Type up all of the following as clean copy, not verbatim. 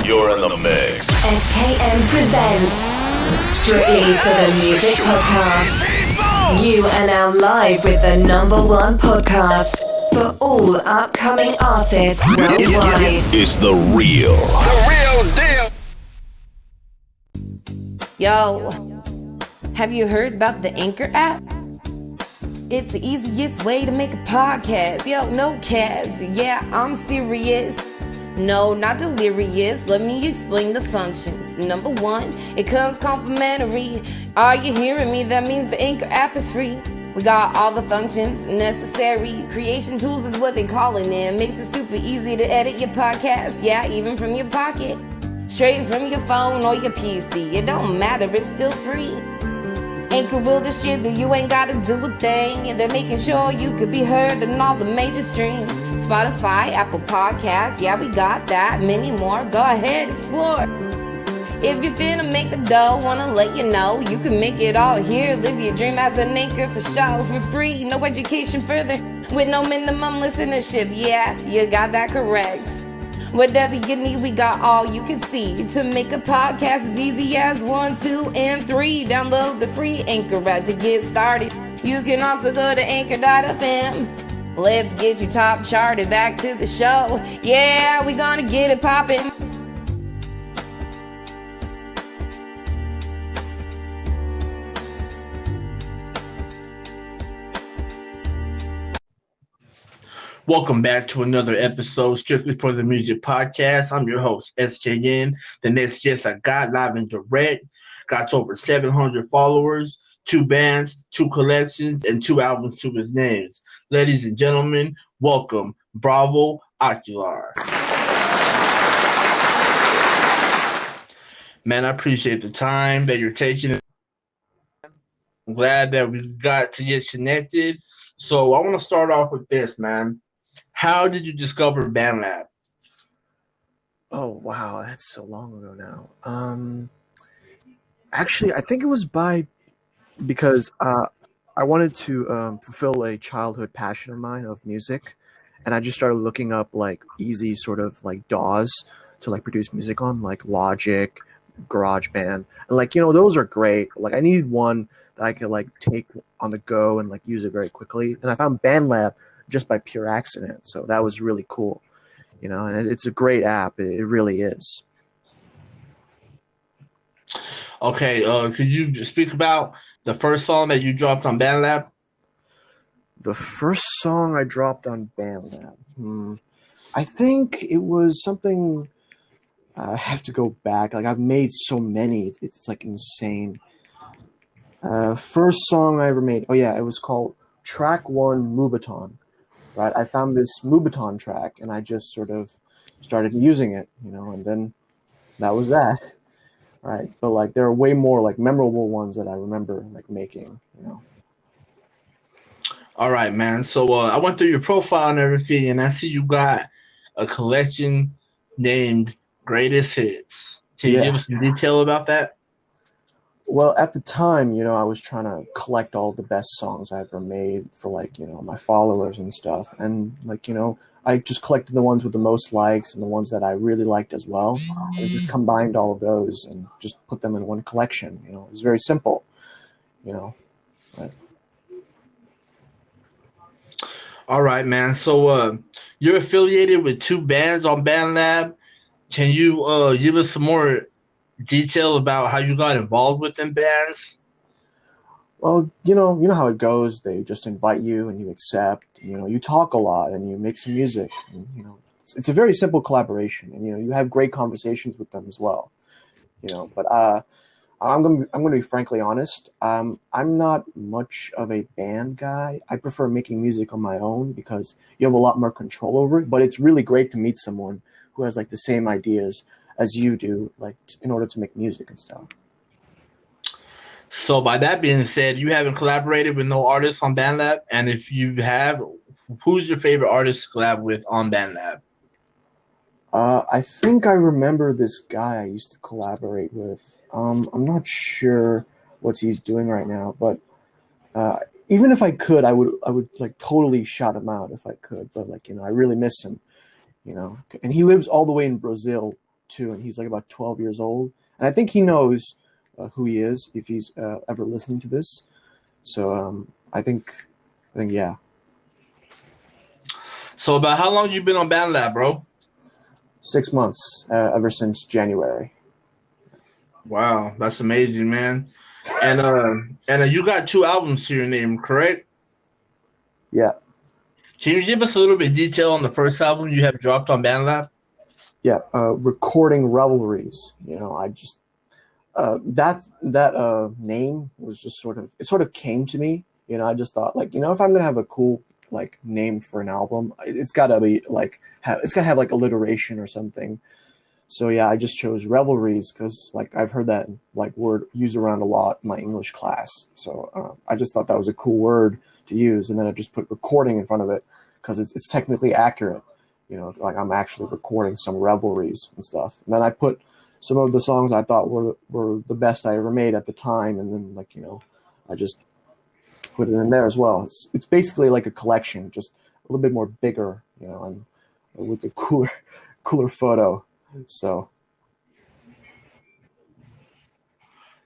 You're in the mix. SKM presents Strictly for the Music Podcast. You are now live with the #1 podcast for all upcoming artists worldwide. It's the real deal. Yo, have you heard about the Anchor app? It's the easiest way to make a podcast. Yo, no cas. Yeah, I'm serious. No, not delirious. Let me explain the functions. Number 1, it comes complimentary. Are you hearing me? That means the Anchor app is free. We got all the functions necessary. Creation tools is what they calling it. Makes it super easy to edit your podcast. Yeah, even from your pocket. Straight from your phone or your PC. It don't matter, it's still free. Anchor will distribute, you ain't gotta do a thing. And they're making sure you could be heard on all the major streams. Spotify, Apple Podcasts, yeah, we got that. Many more, go ahead, explore. If you're finna make the dough, wanna let you know you can make it all here. Live your dream as an anchor for show, for free. No education further, with no minimum listenership. Yeah, you got that correct. Whatever you need, we got all you can see. To make a podcast as easy as 1, 2, and 3. Download the free Anchor app to get started. You can also go to anchor.fm. Let's get you top charted. Back to the show. Yeah, we gonna get it poppin'. Welcome back to another episode, Strictly for the Music Podcast. I'm your host, SKN. The next guest I got live and direct. Got over 700 followers, 2 bands, 2 collections, and 2 albums to his names. Ladies and gentlemen, welcome, Bravo Ocular. Man, I appreciate the time that you're taking. I'm glad that we got to get connected. So I want to start off with this, man. How did you discover BandLab? Oh, wow. That's so long ago now. Actually, I think it was because I wanted to fulfill a childhood passion of mine of music. And I just started looking up like easy sort of like DAWs to like produce music on, like Logic, GarageBand. And like, those are great. Like I needed one that I could like take on the go and like use it very quickly. And I found BandLab just by pure accident. So that was really cool, and it's a great app. It really is. Okay, could you speak about the first song that you dropped on BandLab? The first song I dropped on BandLab? I think it was something, I have to go back. Like I've made so many, it's like insane. First song I ever made, it was called Track 1 Mubaton. Right, I found this Mubaton track and I just sort of started using it, and then that was that. Right, but like there are way more like memorable ones that I remember like making, All right, man. So I went through your profile and everything, and I see you got a collection named Greatest Hits. Can you give us some detail about that? Well, at the time, I was trying to collect all the best songs I ever made for like, my followers and stuff. And like, I just collected the ones with the most likes and the ones that I really liked as well. And just combined all of those and just put them in one collection. It was very simple, Right. All right, man. So you're affiliated with 2 bands on BandLab. Can you give us some more detail about how you got involved with them bands? Well, you know how it goes. They just invite you and you accept. You talk a lot and you make some music. And, it's a very simple collaboration, and you have great conversations with them as well. But I'm gonna be frankly honest. I'm not much of a band guy. I prefer making music on my own because you have a lot more control over it. But it's really great to meet someone who has like the same ideas as you do, like in order to make music and stuff. So by that being said, you haven't collaborated with no artists on BandLab? And if you have, who's your favorite artist to collab with on BandLab? I think I remember this guy I used to collaborate with. I'm not sure what he's doing right now, but even if I could, I would like totally shout him out if I could. But like, I really miss him, and he lives all the way in Brazil. too, and he's like about 12 years old, and I think he knows who he is if he's ever listening to this. So I think yeah. So about how long you been on BandLab, bro? 6 months, ever since January. Wow, that's amazing, man. And you got 2 albums to your name, correct? Yeah. Can you give us a little bit of detail on the first album you have dropped on BandLab? Yeah, recording revelries. I just that name was just sort of came to me. I just thought like, if I'm gonna have a cool like name for an album, it's gotta be like it's gotta have like alliteration or something. So yeah, I just chose revelries because like I've heard that like word used around a lot in my English class. So I just thought that was a cool word to use, and then I just put recording in front of it because it's technically accurate. Like I'm actually recording some revelries and stuff. And then I put some of the songs I thought were the best I ever made at the time, and then like I just put it in there as well. It's basically like a collection, just a little bit more bigger, and with a cooler photo. So.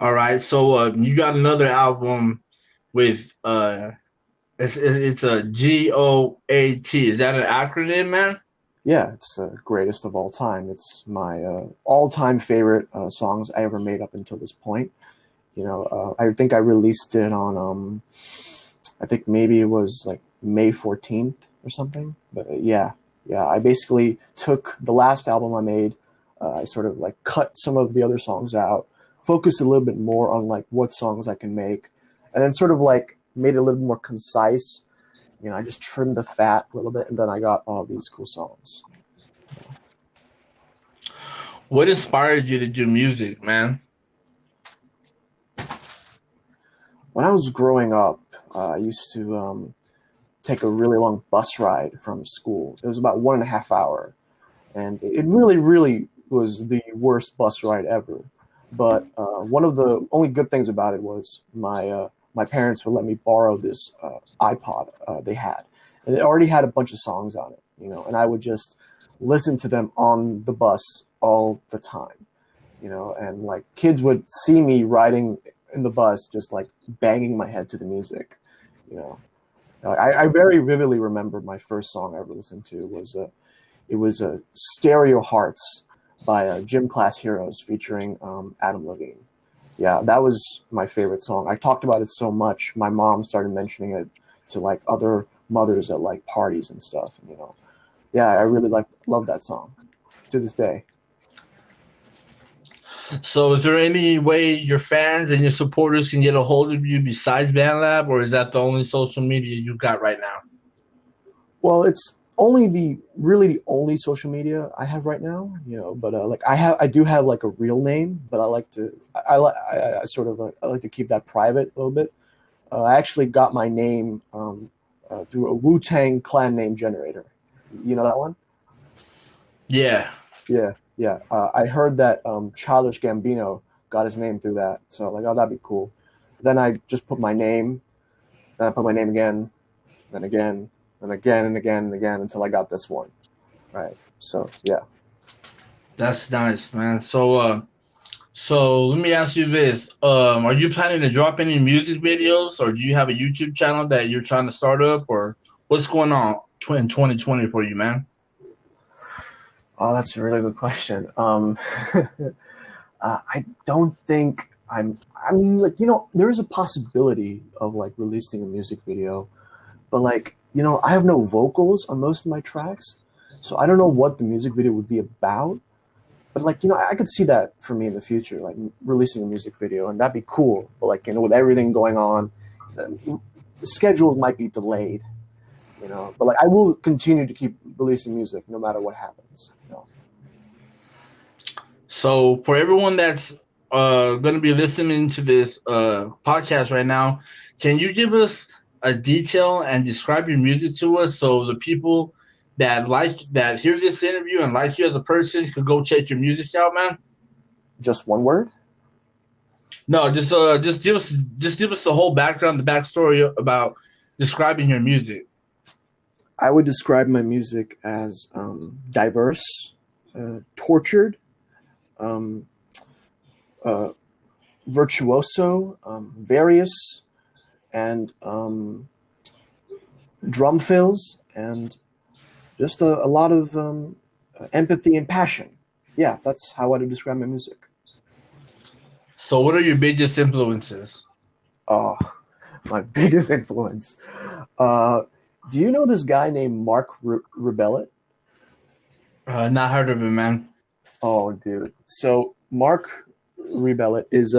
All right, so you got another album with it's a GOAT. Is that an acronym, man? Yeah, it's greatest of all time. It's my all-time favorite songs I ever made up until this point. I think I released it on I think maybe it was like May 14th or something. But yeah, I basically took the last album I made. I sort of like cut some of the other songs out, focused a little bit more on like what songs I can make, and then sort of like made it a little more concise. I just trimmed the fat a little bit, and then I got all these cool songs. What inspired you to do music, man? When I was growing up, I used to take a really long bus ride from school. It was about 1.5 hours, and it really, really was the worst bus ride ever. But one of the only good things about it was my parents would let me borrow this iPod they had, and it already had a bunch of songs on it, and I would just listen to them on the bus all the time, and like kids would see me riding in the bus, just like banging my head to the music, I very vividly remember my first song I ever listened to was Stereo Hearts by Gym Class Heroes featuring Adam Levine. Yeah, that was my favorite song. I talked about it so much. My mom started mentioning it to like other mothers at like parties and stuff. Yeah, I really love that song to this day. So is there any way your fans and your supporters can get a hold of you besides BandLab, or is that the only social media you got right now? Well, it's only the only social media I have right now, but like I do have like a real name, but I like to keep that private a little bit. I actually got my name through a Wu-Tang Clan name generator. You know that one? Yeah. Yeah. I heard that Childish Gambino got his name through that, so like, oh, that'd be cool. Then I just put my name, then I put my name again, then again, and again and again and again until I got this one. Right. So yeah. That's nice, man. So let me ask you this. Are you planning to drop any music videos, or do you have a YouTube channel that you're trying to start up, or what's going on in 2020 for you, man? Oh, that's a really good question. I don't think I mean, like, there is a possibility of like releasing a music video, but like, I have no vocals on most of my tracks, so I don't know what the music video would be about. But like, I could see that for me in the future, like releasing a music video, and that'd be cool. But like, with everything going on, the schedules might be delayed, But like, I will continue to keep releasing music no matter what happens. So for everyone that's going to be listening to this podcast right now, can you give us a detail and describe your music to us so the people that hear this interview and like you as a person could go check your music out, man? Just one word? No, just give us the whole background, the backstory about describing your music. I would describe my music as diverse, tortured, um, virtuoso, various, and drum fills, and just a lot of empathy and passion. Yeah, that's how I would describe my music. So, what are your biggest influences? Oh, my biggest influence. Uh, do you know this guy named Mark Rebellious? Not heard of it, man. Oh, dude. So Mark Rebellious is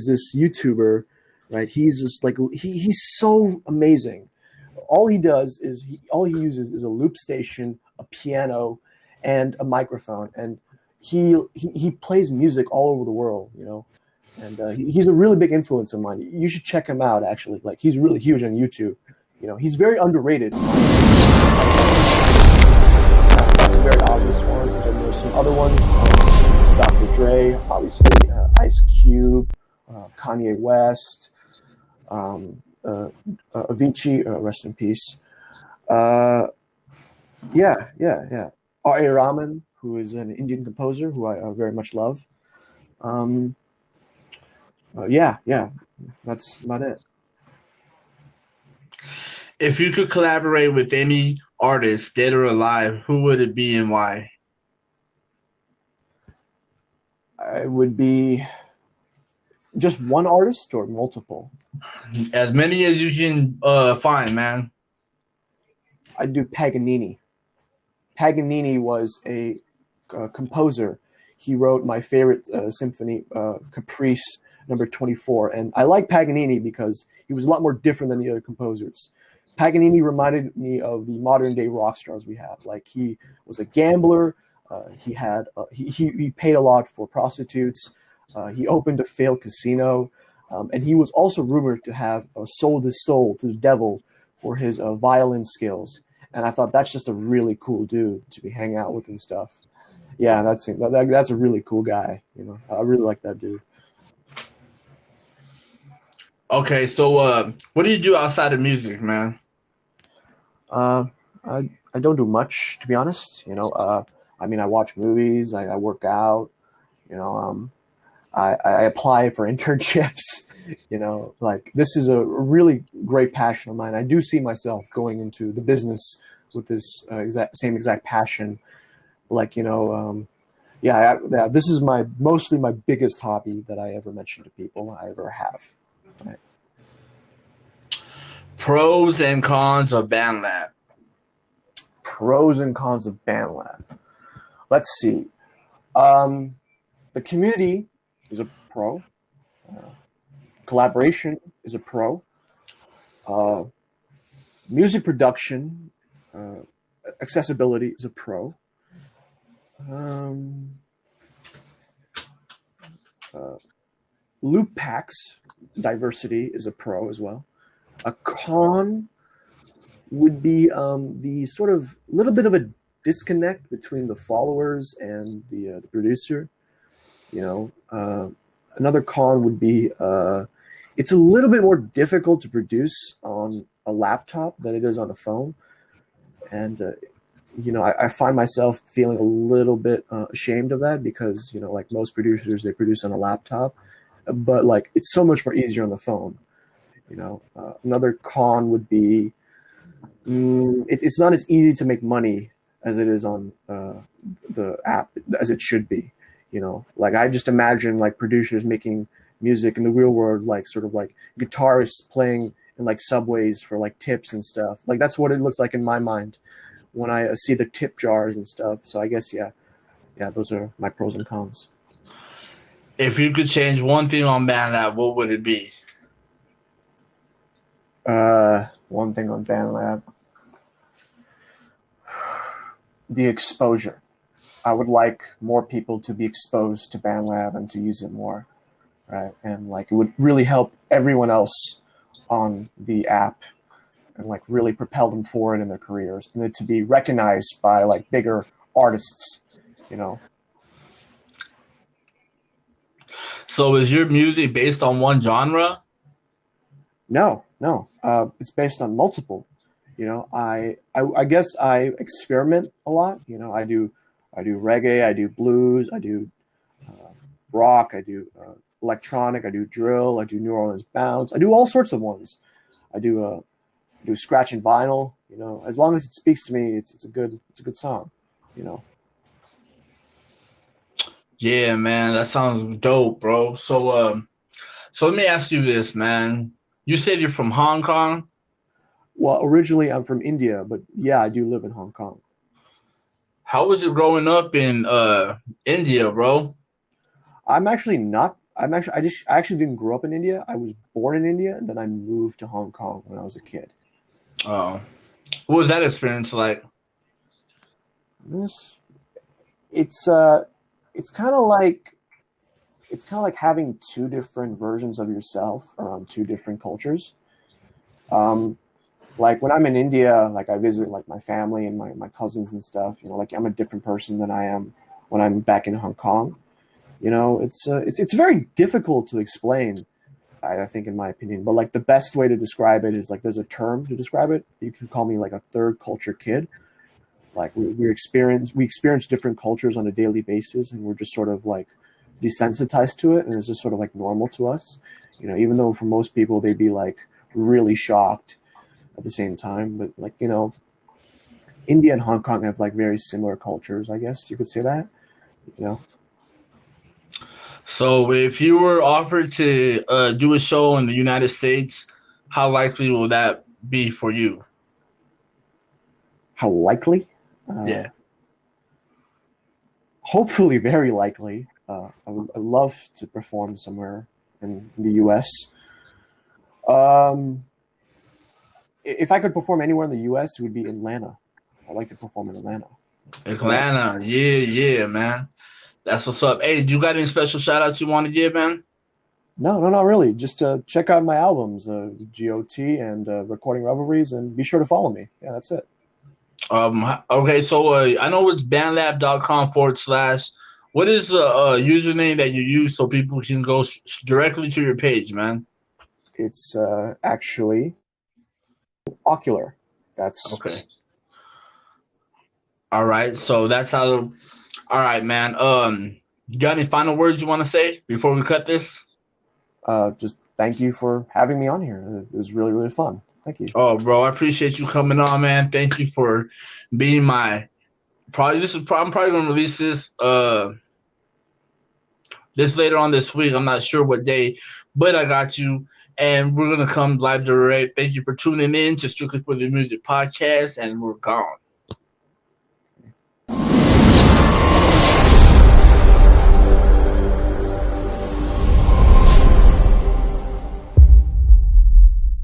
this YouTuber, right? He's just like he's so amazing. All he does is all he uses is a loop station, a piano, and a microphone, and he plays music all over the world, you know. And he's a really big influence of mine. You should check him out. Actually, like he's really huge on YouTube. You know, he's very underrated. That's a very obvious one. And there's some other ones. Dr. Dre, obviously, Ice Cube, Kanye West, Avicii, rest in peace. Yeah. R.A. Rahman, who is an Indian composer who I very much love. Yeah, that's about it. If you could collaborate with any artist, dead or alive, who would it be and why? I would be just one artist or multiple. As many as you can find, man. I'd do Paganini. Paganini was a composer. He wrote my favorite symphony, Caprice number 24. And I like Paganini because he was a lot more different than the other composers. Paganini reminded me of the modern day rock stars we have. Like he was a gambler. He paid a lot for prostitutes. He opened a failed casino. And he was also rumored to have sold his soul to the devil for his violin skills. And I thought that's just a really cool dude to be hanging out with and stuff. Yeah, that's a really cool guy. You know, I really like that dude. Okay, so what do you do outside of music, man? I don't do much, to be honest. You know, I mean, I watch movies, I work out. You know, I apply for internships. You know, like this is a really great passion of mine. I do see myself going into the business with this exact passion. Like, you know, yeah, this is mostly my biggest hobby that I ever mention to people I ever have. Right. Pros and cons of BandLab. Pros and cons of BandLab. Let's see. The community is a pro. Collaboration is a pro. Music production, accessibility is a pro. Loop packs, diversity is a pro as well. A con would be the sort of little bit of a disconnect between the followers and the producer. You know, another con would be it's a little bit more difficult to produce on a laptop than it is on a phone. And, you know, I find myself feeling a little bit ashamed of that because, you know, like most producers, they produce on a laptop. But, like, it's so much more easier on the phone. You know, another con would be it's not as easy to make money as it is on the app, as it should be. You know, like I just imagine like producers making music in the real world, like sort of like guitarists playing in like subways for like tips and stuff. Like that's what it looks like in my mind when I see the tip jars and stuff. So I guess, yeah, those are my pros and cons. If you could change one thing on BandLab, what would it be? One thing on BandLab, the exposure. I would like more people to be exposed to BandLab and to use it more, right? And like it would really help everyone else on the app and like really propel them forward in their careers and it to be recognized by like bigger artists, you know. So is your music based on one genre? No. It's based on multiple. You know, I guess I experiment a lot. You know, I do reggae, I do blues, I do rock, I do electronic, I do drill, I do New Orleans bounce, I do all sorts of ones. I do scratch and vinyl. You know, as long as it speaks to me, it's a good song. You know. Yeah, man, that sounds dope, bro. So let me ask you this, man. You said you're from Hong Kong. Well, originally I'm from India, but yeah, I do live in Hong Kong. How was it growing up in India, bro? I'm actually not. I actually didn't grow up in India. I was born in India, and then I moved to Hong Kong when I was a kid. Oh, what was that experience like? This, it's kind of like having two different versions of yourself around two different cultures. Like when I'm in India, like I visit like my family and my cousins and stuff. You know, like I'm a different person than I am when I'm back in Hong Kong. You know, it's very difficult to explain. I think, in my opinion, but like the best way to describe it is like there's a term to describe it. You can call me like a third culture kid. Like we experience different cultures on a daily basis, and we're just sort of like desensitized to it, and it's just sort of like normal to us. You know, even though for most people they'd be like really shocked at the same time. But like, you know, India and Hong Kong have like very similar cultures, I guess you could say that. You know. So if you were offered to do a show in the United States, how likely will that be for you? How likely? Yeah. Hopefully, very likely. I'd love to perform somewhere in the U.S. If I could perform anywhere in the U.S., it would be Atlanta. I'd like to perform in Atlanta. Atlanta. Yeah, man. That's what's up. Hey, do you got any special shout outs you want to give, man? No, not really. Just check out my albums, GOT and Recording Revelries, and be sure to follow me. Yeah, that's it. Okay, so I know it's bandlab.com/. What is the username that you use so people can go directly to your page, man? It's actually Ocular. That's okay. All right, so that's how. All right, man. You got any final words you want to say before we cut this? Just thank you for having me on here. It was really, really fun. Thank you. Oh, bro, I appreciate you coming on, man. Thank you for being my. I'm probably gonna release this this later on this week. I'm not sure what day, but I got you, and we're gonna come live direct. Thank you for tuning in to Strictly for the Music podcast, and we're gone.